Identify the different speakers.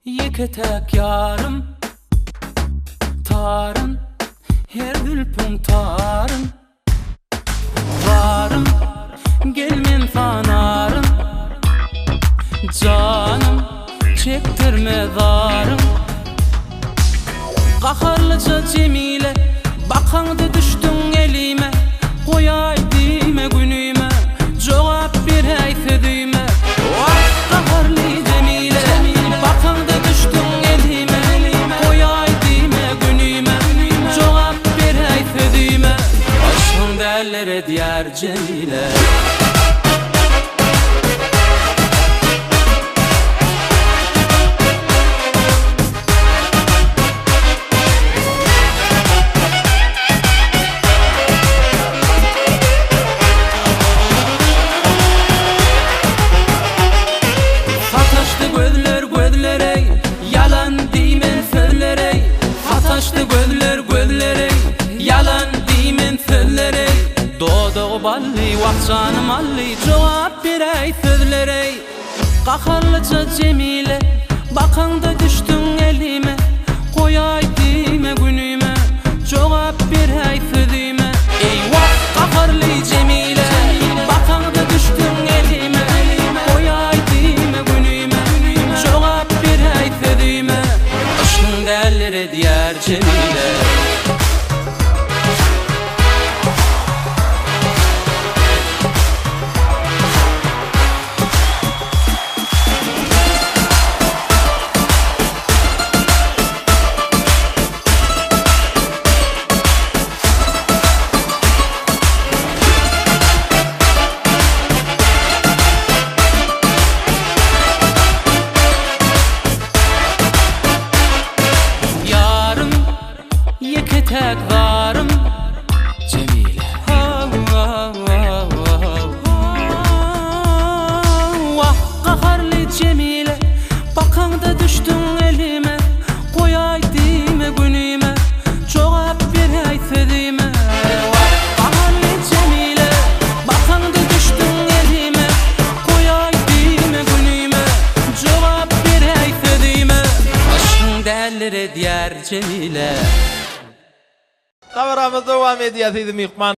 Speaker 1: Yeketek yarım tarın, her ülpün tarın. Varım, gelmen fanarım, canım çektirme zarım. Qaharlıca Cemile, bakanda düştün elime. Koyay dime günüme, cevap bir hayfe düğme. Qaharlı Cemile, bakanda düştün elime. Koyay dime günüme, cevap bir hayfe düğme. Aşkın derlere diyar Cemile. Doğdu balli, vakcanım alli, cevap birey sözlerey. Qaharlıca Cemile, bakanda düştün elime. Koyay dime günüme, cevap birey sözüme. Eyvah qaharlı Cemile, bakanda düştün elime. Koyay dime günüme, cevap birey sözüme. Aşkın derlere diyar Cemile. Tek varım Cemile. Vah qaharlı Cemile, bakanda düştün elime. Koyay dime günüme, cevap bir hayfedime. Vah qaharlı Cemile, bakanda düştün elime. Koyay dime günüme, cevap bir hayfedime. Aşkın derlere diyar Cemile.
Speaker 2: Haberimiz devam ediyor Mihman.